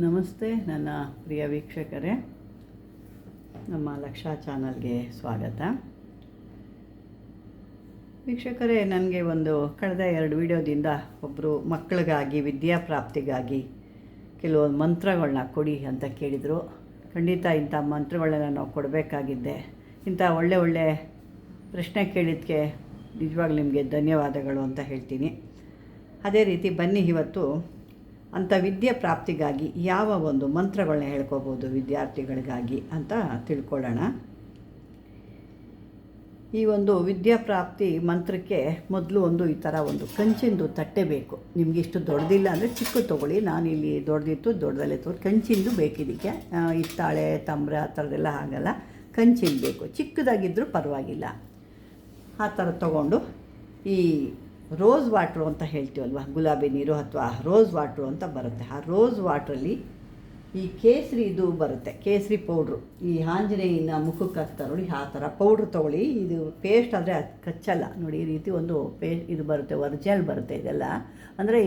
ನಮಸ್ತೆ ನನ್ನ ಪ್ರಿಯ ವೀಕ್ಷಕರೇ, ನಮ್ಮ ಲಕ್ಷಾ ಚಾನಲ್ಗೆ ಸ್ವಾಗತ. ವೀಕ್ಷಕರೇ, ನನಗೆ ಕಳೆದ 2 ವಿಡಿಯೋದಿಂದ ಒಬ್ಬರು ಮಕ್ಕಳಿಗಾಗಿ ವಿದ್ಯಾಪ್ರಾಪ್ತಿಗಾಗಿ ಕೆಲವೊಂದು ಮಂತ್ರಗಳನ್ನ ಕೊಡಿ ಅಂತ ಕೇಳಿದರು. ಖಂಡಿತ ಇಂಥ ಮಂತ್ರಗಳನ್ನ ನಾವು ಕೊಡಬೇಕಾಗಿದ್ದೆ. ಇಂಥ ಒಳ್ಳೆ ಪ್ರಶ್ನೆ ಕೇಳಿದ್ದಕ್ಕೆ ನಿಜವಾಗ್ಲೂ ನಿಮಗೆ ಧನ್ಯವಾದಗಳು ಅಂತ ಹೇಳ್ತೀನಿ. ಅದೇ ರೀತಿ ಬನ್ನಿ ಇವತ್ತು ಅಂಥ ವಿದ್ಯಾಪ್ರಾಪ್ತಿಗಾಗಿ ಯಾವ ಒಂದು ಮಂತ್ರಗಳನ್ನ ಹೇಳ್ಕೋಬೋದು ವಿದ್ಯಾರ್ಥಿಗಳಿಗಾಗಿ ಅಂತ ತಿಳ್ಕೊಳ್ಳೋಣ. ಈ ಒಂದು ವಿದ್ಯಾಪ್ರಾಪ್ತಿ ಮಂತ್ರಕ್ಕೆ ಮೊದಲು ಈ ಥರ ಕಂಚಿಂದು ತಟ್ಟೆ ಬೇಕು. ನಿಮಗೆ ಇಷ್ಟು ದೊಡ್ಡದಿಲ್ಲ ಅಂದರೆ ಚಿಕ್ಕ ತೊಗೊಳ್ಳಿ. ನಾನಿಲ್ಲಿ ದೊಡ್ಡದಿತ್ತು, ದೊಡ್ಡದಲ್ಲೇ ಕಂಚಿಂದು ಬೇಕಿದ್ದಕ್ಕೆ. ಹಿತ್ತಾಳೆ, ತಾಮ್ರ ಆ ಥರದ್ದೆಲ್ಲ ಆಗಲ್ಲ, ಕಂಚಿಂದು ಬೇಕು. ಚಿಕ್ಕದಾಗಿದ್ದರೂ ಪರವಾಗಿಲ್ಲ. ಆ ಥರ ತೊಗೊಂಡು ಈ ರೋಸ್ ವಾಟ್ರು ಅಂತ ಹೇಳ್ತೀವಲ್ವ, ಗುಲಾಬಿ ನೀರು ಅಥವಾ ರೋಸ್ ವಾಟ್ರು ಅಂತ ಬರುತ್ತೆ. ಆ ರೋಸ್ ವಾಟ್ರಲ್ಲಿ ಈ ಕೇಸರಿ ಇದು ಬರುತ್ತೆ, ಕೇಸರಿ ಪೌಡ್ರು. ಈ ಆಂಜನೇಯನ ಮುಖಕ್ಕೆ ಹಾಕ್ತಾರೆ ನೋಡಿ, ಆ ಥರ ಪೌಡ್ರ್ ತೊಗೊಳ್ಳಿ. ಇದು ಪೇಸ್ಟ್ ಆದರೆ ಅದು ಕಚ್ಚಲ್ಲ ನೋಡಿ. ಈ ರೀತಿ ಇದು ಬರುತ್ತೆ, ಒರಿಜಿನಲ್ ಬರುತ್ತೆ. ಇದೆಲ್ಲ ಅಂದರೆ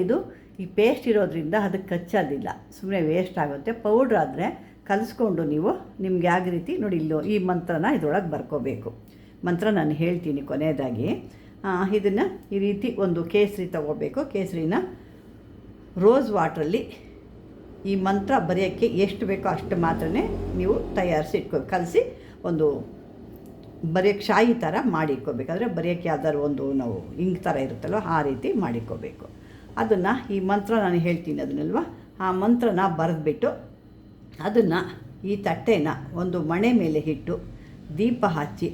ಈ ಪೇಸ್ಟ್ ಇರೋದ್ರಿಂದ ಅದಕ್ಕೆ ಕಚ್ಚೋದಿಲ್ಲ, ಸುಮ್ಮನೆ ವೇಸ್ಟ್ ಆಗುತ್ತೆ. ಪೌಡ್ರ್ ಆದರೆ ಕಲಿಸ್ಕೊಂಡು ನೀವು ನಿಮ್ಗೆ ಯಾವ ರೀತಿ ನೋಡಿ, ಈ ಮಂತ್ರನ ಇದರೊಳಗೆ ಬರ್ಕೋಬೇಕು. ಮಂತ್ರ ನಾನು ಹೇಳ್ತೀನಿ ಕೊನೆಯದಾಗಿ. ಇದನ್ನು ಈ ರೀತಿ ಕೇಸರಿ ತೊಗೋಬೇಕು. ಕೇಸರಿನ ರೋಸ್ ವಾಟ್ರಲ್ಲಿ ಈ ಮಂತ್ರ ಬರೆಯೋಕ್ಕೆ ಎಷ್ಟು ಬೇಕೋ ಅಷ್ಟು ಮಾತ್ರ ನೀವು ತಯಾರಿಸಿ ಕಲಸಿ ಬರೆಯೋಕ್ಕೆ ಶಾಯಿ ಥರ ಮಾಡಿಟ್ಕೋಬೇಕಾದ್ರೆ ಬರೆಯೋಕ್ಕೆ ಯಾವ್ದಾದ್ರು ನಾವು ಇಂಕ್ ಥರ ಇರುತ್ತಲ್ವ ಆ ರೀತಿ ಮಾಡಿಟ್ಕೋಬೇಕು. ಅದನ್ನು ಈ ಮಂತ್ರ ನಾನು ಹೇಳ್ತೀನಿ ಅದನ್ನಲ್ವ, ಆ ಮಂತ್ರನ ಬರೆದ್ಬಿಟ್ಟು ಅದನ್ನು ಈ ತಟ್ಟೆನ ಮಣೆ ಮೇಲೆ ಇಟ್ಟು ದೀಪ ಹಚ್ಚಿ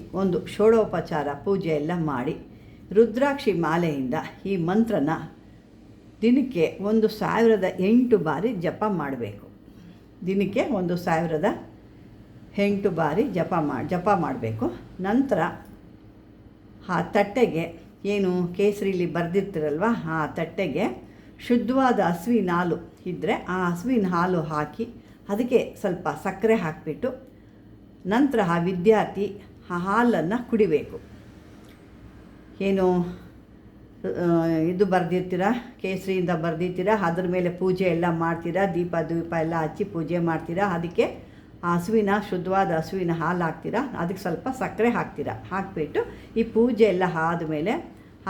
ಷೋಡೋಪಚಾರ ಪೂಜೆ ಎಲ್ಲ ಮಾಡಿ ರುದ್ರಾಕ್ಷಿ ಮಾಲೆಯಿಂದ ಈ ಮಂತ್ರನ ದಿನಕ್ಕೆ 1008 ಬಾರಿ ಜಪ ಮಾಡಬೇಕು. ದಿನಕ್ಕೆ 1008 ಬಾರಿ ಜಪ ಮಾಡಬೇಕು. ನಂತರ ಆ ತಟ್ಟೆಗೆ ಏನು ಕೇಸರಿಲಿ ಬರೆದಿರ್ತೀರಲ್ವ, ಆ ತಟ್ಟೆಗೆ ಶುದ್ಧವಾದ ಹಸುವಿನ ಹಾಲು ಇದ್ದರೆ ಆ ಹಸುವಿನ ಹಾಲು ಹಾಕಿ ಅದಕ್ಕೆ ಸ್ವಲ್ಪ ಸಕ್ಕರೆ ಹಾಕಿಬಿಟ್ಟು ನಂತರ ಆ ವಿದ್ಯಾರ್ಥಿ ಆ ಹಾಲನ್ನು ಕುಡಿಬೇಕು. ಏನು ಇದು ಬರೆದಿರ್ತೀರ, ಕೇಸರಿಯಿಂದ ಬರೆದಿರ್ತೀರ, ಅದ್ರ ಮೇಲೆ ಪೂಜೆ ಎಲ್ಲ ಮಾಡ್ತೀರಾ, ದೀಪ ಎಲ್ಲ ಹಚ್ಚಿ ಪೂಜೆ ಮಾಡ್ತೀರಾ. ಅದಕ್ಕೆ ಶುದ್ಧವಾದ ಹಸುವಿನ ಹಾಲು ಹಾಕ್ತೀರಾ, ಅದಕ್ಕೆ ಸ್ವಲ್ಪ ಸಕ್ಕರೆ ಹಾಕ್ತೀರಾ. ಹಾಕಿಬಿಟ್ಟು ಈ ಪೂಜೆ ಎಲ್ಲ ಆದಮೇಲೆ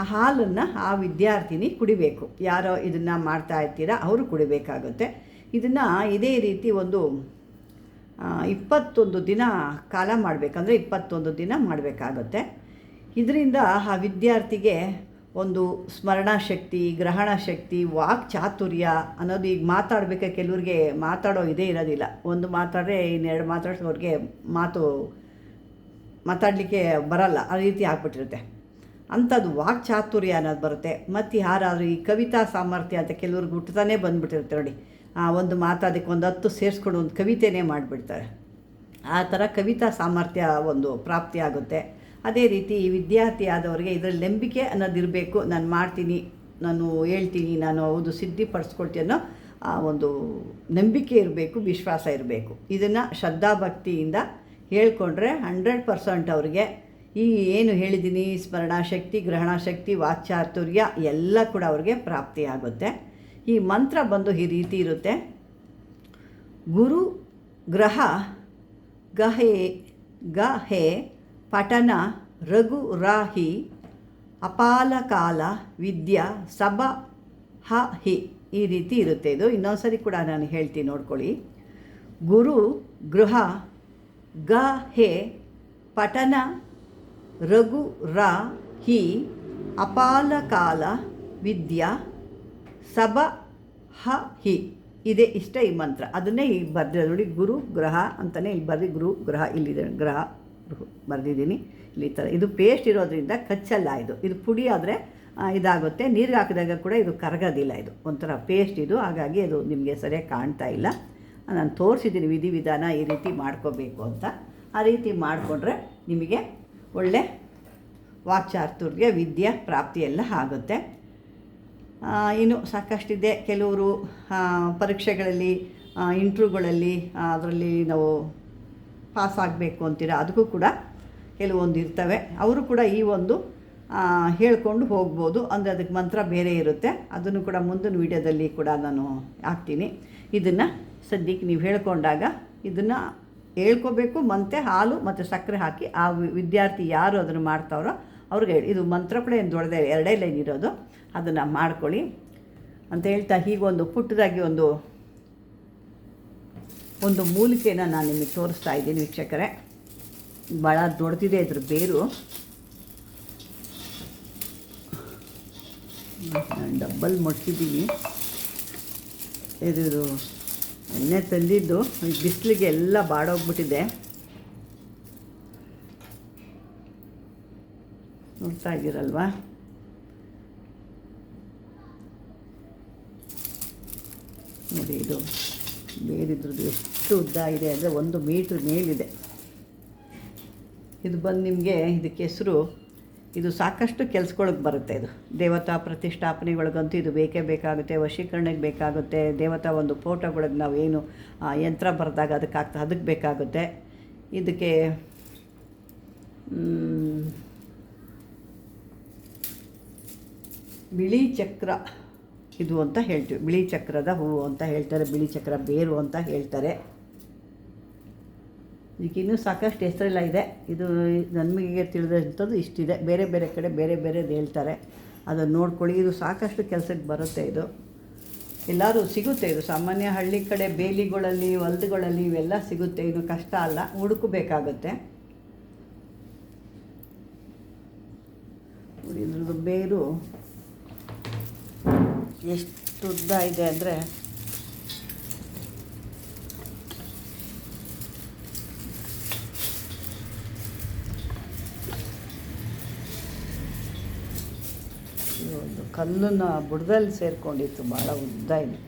ಆ ಹಾಲನ್ನು ಆ ವಿದ್ಯಾರ್ಥಿನಿ ಕುಡಿಬೇಕು. ಯಾರೋ ಇದನ್ನು ಮಾಡ್ತಾ ಇರ್ತೀರಾ ಅವರು ಕುಡಿಬೇಕಾಗುತ್ತೆ. ಇದನ್ನು ಇದೇ ರೀತಿ 21 ದಿನ ಕಾಲ ಮಾಡಬೇಕಂದ್ರೆ 21 ದಿನ ಮಾಡಬೇಕಾಗುತ್ತೆ. ಇದರಿಂದ ಆ ವಿದ್ಯಾರ್ಥಿಗೆ ಸ್ಮರಣ ಶಕ್ತಿ, ಗ್ರಹಣ ಶಕ್ತಿ, ವಾಕ್ ಚಾತುರ್ಯ ಅನ್ನೋದು, ಈಗ ಮಾತಾಡಬೇಕಾದ್ರೆ ಕೆಲವ್ರಿಗೆ ಮಾತಾಡೋ ಇದೇ ಇರೋದಿಲ್ಲ. ಮಾತಾಡ್ರೆ ಇನ್ನೆರಡು ಮಾತಾಡಿದ್ರೆ ಅವ್ರಿಗೆ ಮಾತಾಡಲಿಕ್ಕೆ ಬರಲ್ಲ, ಆ ರೀತಿ ಆಗ್ಬಿಟ್ಟಿರುತ್ತೆ. ಅಂಥದ್ದು ವಾಕ್ ಚಾತುರ್ಯ ಅನ್ನೋದು ಬರುತ್ತೆ. ಮತ್ತು ಯಾರಾದರೂ ಈ ಕವಿತಾ ಸಾಮರ್ಥ್ಯ ಅಂತ ಕೆಲವ್ರಿಗೆ ಹುಟ್ಟತಾನೇ ಬಂದುಬಿಟ್ಟಿರುತ್ತೆ ನೋಡಿ. ಮಾತಾಡೋದಕ್ಕೆ 10 ಸೇರಿಸ್ಕೊಂಡು ಕವಿತೆನೇ ಮಾಡಿಬಿಡ್ತಾರೆ. ಆ ಥರ ಕವಿತಾ ಸಾಮರ್ಥ್ಯ ಪ್ರಾಪ್ತಿ ಆಗುತ್ತೆ. ಅದೇ ರೀತಿ ಈ ವಿದ್ಯಾರ್ಥಿ ಆದವರಿಗೆ ಇದರಲ್ಲಿ ನಂಬಿಕೆ ಅನ್ನೋದಿರಬೇಕು. ನಾನು ಮಾಡ್ತೀನಿ, ನಾನು ಹೇಳ್ತೀನಿ, ನಾನು ಹೌದು ಸಿದ್ಧಿಪಡಿಸ್ಕೊಳ್ತೀನಿ ಅನ್ನೋ ನಂಬಿಕೆ ಇರಬೇಕು, ವಿಶ್ವಾಸ ಇರಬೇಕು. ಇದನ್ನು ಶ್ರದ್ಧಾಭಕ್ತಿಯಿಂದ ಹೇಳ್ಕೊಂಡ್ರೆ 100% ಅವ್ರಿಗೆ ಈ ಏನು ಹೇಳಿದ್ದೀನಿ ಸ್ಮರಣಾಶಕ್ತಿ, ಗ್ರಹಣ ಶಕ್ತಿ, ವಾಕ್ಚಾತುರ್ಯ ಎಲ್ಲ ಕೂಡ ಅವ್ರಿಗೆ ಪ್ರಾಪ್ತಿಯಾಗುತ್ತೆ. ಈ ಮಂತ್ರ ಈ ರೀತಿ ಇರುತ್ತೆ. ಗುರು ಗ್ರಹ ಗಹೆ ಪಠನ ರಘು ರಾಹಿ ಅಪಾಲಕಾಲ ವಿದ್ಯಾ ಸಭ ಹಿ. ಈ ರೀತಿ ಇರುತ್ತೆ. ಇದು ಇನ್ನೊಂದ್ಸರಿ ಕೂಡ ನಾನು ಹೇಳ್ತೀನಿ, ನೋಡ್ಕೊಳ್ಳಿ. ಗುರು ಗೃಹ ಗಹೆ ಪಠನ ರಘು ರಾಹಿ ಅಪಾಲಕಾಲ ವಿದ್ಯಾ ಸಭ ಹಿ. ಇಷ್ಟೇ ಈ ಮಂತ್ರ. ಅದನ್ನೇ ಈಗ ಬರ್ದಿರೋದು ನೋಡಿ, ಗುರು ಗ್ರಹ ಅಂತಲೇ ಇಲ್ಲಿ ಬರ್ದಿ, ಗುರು ಗ್ರಹ ಇಲ್ಲಿದೆ, ಗ್ರಹ ಬರೆದಿದ್ದೀನಿ ಇಲ್ಲಿ. ಥರ ಇದು ಪೇಸ್ಟ್ ಇರೋದ್ರಿಂದ ಕಚ್ಚಲ್ಲ. ಇದು ಪುಡಿ ಆದರೆ ಇದಾಗುತ್ತೆ. ನೀರಿಗೆ ಹಾಕಿದಾಗ ಕೂಡ ಇದು ಕರಗೋದಿಲ್ಲ. ಇದು ಒಂಥರ ಪೇಸ್ಟ್ ಇದು, ಹಾಗಾಗಿ ಅದು ನಿಮಗೆ ಸರಿಯಾಗಿ ಕಾಣ್ತಾ ಇಲ್ಲ. ನಾನು ತೋರಿಸಿದ್ದೀನಿ ವಿಧಿವಿಧಾನ ಈ ರೀತಿ ಮಾಡ್ಕೋಬೇಕು ಅಂತ. ಆ ರೀತಿ ಮಾಡಿಕೊಂಡ್ರೆ ನಿಮಗೆ ಒಳ್ಳೆ ವಾಕ್ಚಾತುರ್ಯ, ವಿದ್ಯಾ ಪ್ರಾಪ್ತಿ ಎಲ್ಲ ಆಗುತ್ತೆ. ಇನ್ನು ಸಾಕಷ್ಟಿದೆ. ಕೆಲವರು ಪರೀಕ್ಷೆಗಳಲ್ಲಿ, ಇಂಟ್ರ್ಯೂಗಳಲ್ಲಿ ಅದರಲ್ಲಿ ನಾವು ಪಾಸ್ ಆಗಬೇಕು ಅಂತೀರ, ಅದಕ್ಕೂ ಕೂಡ ಕೆಲವೊಂದು ಇರ್ತವೆ. ಅವರು ಕೂಡ ಈ ಹೇಳ್ಕೊಂಡು ಹೋಗ್ಬೋದು. ಅಂದರೆ ಅದಕ್ಕೆ ಮಂತ್ರ ಬೇರೆ ಇರುತ್ತೆ, ಅದನ್ನು ಕೂಡ ಮುಂದಿನ ವೀಡಿಯೋದಲ್ಲಿ ಕೂಡ ನಾನು ಹಾಕ್ತೀನಿ. ಇದನ್ನು ಸದ್ಯಕ್ಕೆ ನೀವು ಹೇಳ್ಕೊಂಡಾಗ ಇದನ್ನು ಹೇಳ್ಕೋಬೇಕು. ಮತ್ತು ಹಾಲು ಮತ್ತು ಸಕ್ಕರೆ ಹಾಕಿ ಆ ವಿದ್ಯಾರ್ಥಿ ಯಾರು ಅದನ್ನು ಮಾಡ್ತಾರೋ ಅವ್ರಿಗೆ ಹೇಳಿ. ಇದು ಮಂತ್ರ ಕೂಡ ಏನು ದೊಡ್ಡದೇ 2 ಲೈನ್ ಇರೋದು, ಅದನ್ನು ಮಾಡ್ಕೊಳ್ಳಿ ಅಂತ ಹೇಳ್ತಾ ಹೀಗೊಂದು ಪುಟ್ಟದಾಗಿ ಒಂದು ಮೂಲಿಕೆನ ನಾನು ನಿಮಗೆ ತೋರಿಸ್ತಾ ಇದ್ದೀನಿ ವೀಕ್ಷಕರೇ. ಭಾಳ ದೊಡ್ಡದಿದೆ ಇದ್ರ ಬೇರು. ನಾನು ಡಬ್ಬಲ್ ಮಡ್ತಿದ್ದೀನಿ. ಇದು ಎಣ್ಣೆ ತಂದಿದ್ದು ಬಿಸಿಲಿಗೆ ಎಲ್ಲ ಬಾಡೋಗ್ಬಿಟ್ಟಿದೆ. ನೋಡ್ತಾ ಇದ್ದೀರಲ್ವಾ? ನೋಡಿ, ಇದು ಬೇರಿದ್ರದ್ದು ಎಷ್ಟು ಉದ್ದ ಇದೆ ಅಂದರೆ 1 ಮೀಟ್ರ್ ಮೇಲಿದೆ. ಇದು ಬಂದು ನಿಮಗೆ ಇದಕ್ಕೆ ಹೆಸರು, ಇದು ಸಾಕಷ್ಟು ಕೆಲಸಗಳಿಗೆ ಬರುತ್ತೆ. ಇದು ದೇವತಾ ಪ್ರತಿಷ್ಠಾಪನೆಗಳಿಗಂತೂ ಇದು ಬೇಕೇ ಬೇಕಾಗುತ್ತೆ. ವಶೀಕರಣಕ್ಕೆ ಬೇಕಾಗುತ್ತೆ. ದೇವತಾ ಒಂದು ಫೋಟೋಗಳಿಗೆ ನಾವು ಏನು ಯಂತ್ರ ಬರೆದಾಗ ಅದಕ್ಕೆ ಬೇಕಾಗುತ್ತೆ. ಇದಕ್ಕೆ ಬಿಳಿ ಚಕ್ರ ಇದು ಅಂತ ಹೇಳ್ತೀವಿ. ಬಿಳಿ ಚಕ್ರದ ಹೂವು ಅಂತ ಹೇಳ್ತಾರೆ, ಬಿಳಿ ಚಕ್ರ ಬೇರು ಅಂತ ಹೇಳ್ತಾರೆ. ಇದಕ್ಕಿನ್ನೂ ಸಾಕಷ್ಟು ಹೆಸರೆಲ್ಲ ಇದೆ. ಇದು ನಮಗೆ ತಿಳಿದಂಥದ್ದು ಇಷ್ಟಿದೆ. ಬೇರೆ ಬೇರೆ ಕಡೆ ಬೇರೆ ಬೇರೆದು ಹೇಳ್ತಾರೆ, ಅದನ್ನು ನೋಡ್ಕೊಳ್ಳಿ. ಇದು ಸಾಕಷ್ಟು ಕೆಲಸಕ್ಕೆ ಬರುತ್ತೆ. ಇದು ಎಲ್ಲರೂ ಸಿಗುತ್ತೆ. ಇದು ಸಾಮಾನ್ಯ ಹಳ್ಳಿ ಕಡೆ ಬೇಲಿಗಳಲ್ಲಿ ಹೊಲಗಳಲ್ಲಿ ಇವೆಲ್ಲ ಸಿಗುತ್ತೆ. ಇದು ಕಷ್ಟ ಅಲ್ಲ, ಹುಡುಕಬೇಕಾಗುತ್ತೆ. ಇದ್ರದ್ದು ಬೇರು ಎಷ್ಟು ಉದ್ದ ಇದೆ ಅಂದರೆ ಒಂದು ಕಲ್ಲನ್ನ ಬುಡದಲ್ಲಿ ಸೇರಿಕೊಂಡಿತ್ತು. ಭಾಳ ಉದ್ದ ಇದೆ,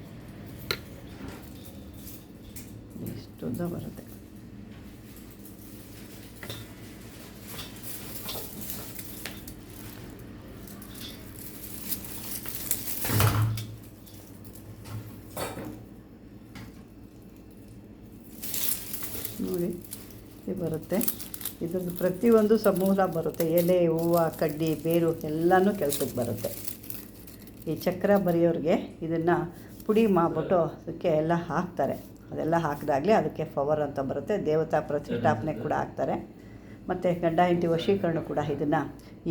ಎಷ್ಟು ಉದ್ದ ಬರುತ್ತೆ. ನೋಡಿ, ಇದು ಬರುತ್ತೆ. ಇದ್ರದ್ದು ಪ್ರತಿಯೊಂದು ಸಮೂಲ ಬರುತ್ತೆ. ಎಲೆ, ಹೂವು, ಕಡ್ಡಿ, ಬೇರು ಎಲ್ಲನೂ ಕೆಲಸಕ್ಕೆ ಬರುತ್ತೆ. ಈ ಚಕ್ರ ಬರೆಯೋರಿಗೆ ಇದನ್ನು ಪುಡಿ ಮಾಡಿಬಿಟ್ಟು ಅದಕ್ಕೆ ಎಲ್ಲ ಹಾಕ್ತಾರೆ. ಅದೆಲ್ಲ ಹಾಕಿದಾಗಲೇ ಅದಕ್ಕೆ ಪವರ್ ಅಂತ ಬರುತ್ತೆ. ದೇವತಾ ಪ್ರತಿಷ್ಠಾಪನೆ ಕೂಡ ಹಾಕ್ತಾರೆ. ಮತ್ತು ಗಂಡ ಹೆಂಡತಿ ವಶೀಕರಣ ಕೂಡ ಇದನ್ನು,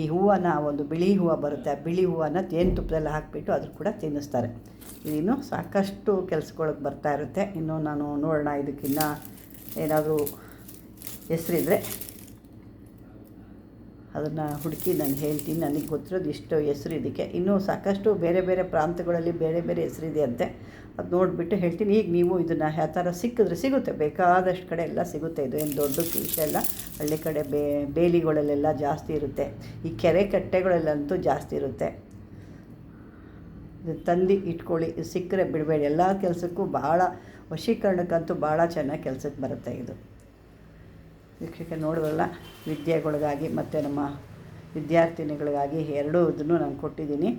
ಈ ಹೂವನ್ನು, ಒಂದು ಬಿಳಿ ಹೂವು ಬರುತ್ತೆ, ಆ ಬಿಳಿ ಹೂವನ್ನು ಜೇನುತುಪ್ಪದಲ್ಲಿ ಹಾಕಿಬಿಟ್ಟು ಅದ್ರ ಕೂಡ ತಿನ್ನಿಸ್ತಾರೆ. ಇದಿನ್ನೂ ಸಾಕಷ್ಟು ಕೆಲಸಗಳಿಗೆ ಬರ್ತಾ ಇರುತ್ತೆ. ಇನ್ನು ನಾನು ನೋಡೋಣ, ಇದಕ್ಕಿನ್ನ ಏನಾದರೂ ಹೆಸರಿದ್ರೆ ಅದನ್ನು ಹುಡುಕಿ ನಾನು ಹೇಳ್ತೀನಿ. ನನಗೆ ಗೊತ್ತಿರೋದು ಇಷ್ಟು ಹೆಸರು ಇದಕ್ಕೆ. ಇನ್ನೂ ಸಾಕಷ್ಟು ಬೇರೆ ಬೇರೆ ಪ್ರಾಂತಗಳಲ್ಲಿ ಬೇರೆ ಬೇರೆ ಹೆಸರಿದೆ ಅಂತೆ. ಅದು ನೋಡಿಬಿಟ್ಟು ಹೇಳ್ತೀನಿ. ಈಗ ನೀವು ಇದನ್ನು ಯಾವ ಥರ ಸಿಕ್ಕಿದ್ರೆ ಸಿಗುತ್ತೆ, ಬೇಕಾದಷ್ಟು ಕಡೆ ಎಲ್ಲ ಸಿಗುತ್ತೆ. ಇದು ಏನು ದೊಡ್ಡ ವಿಷಯ ಎಲ್ಲ. ಹಳ್ಳಿ ಕಡೆ ಬೇಲಿಗಳಲ್ಲೆಲ್ಲ ಜಾಸ್ತಿ ಇರುತ್ತೆ. ಈ ಕೆರೆ ಕಟ್ಟೆಗಳಲ್ಲಂತೂ ಜಾಸ್ತಿ ಇರುತ್ತೆ. ಇದು ತಂದು ಇಟ್ಕೊಳ್ಳಿ, ಸಿಕ್ಕರೆ ಬಿಡಬೇಡಿ. ಎಲ್ಲ ಕೆಲಸಕ್ಕೂ ಭಾಳ, ವಶೀಕರಣಕ್ಕಂತೂ ಭಾಳ ಚೆನ್ನಾಗಿ ಕೆಲಸಕ್ಕೆ ಬರುತ್ತೆ ಇದು. ವೀಕ್ಷಕ ನೋಡಿದ್ರಲ್ಲ, ವಿದ್ಯೆಗಳಿಗಾಗಿ ಮತ್ತು ನಮ್ಮ ವಿದ್ಯಾರ್ಥಿನಿಗಳಿಗಾಗಿ ಎರಡೂ ಇದನ್ನು ನಾನು ಕೊಟ್ಟಿದ್ದೀನಿ.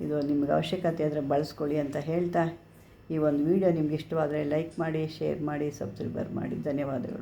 ಇದು ನಿಮಗೆ ಅವಶ್ಯಕತೆ ಆದರೆ ಬಳಸ್ಕೊಳ್ಳಿ ಅಂತ ಹೇಳ್ತಾ, ಈ ಒಂದು ವಿಡಿಯೋ ನಿಮ್ಗೆ ಇಷ್ಟವಾದರೆ ಲೈಕ್ ಮಾಡಿ, ಶೇರ್ ಮಾಡಿ, ಸಬ್ಸ್ಕ್ರೈಬರ್ ಮಾಡಿ. ಧನ್ಯವಾದಗಳು.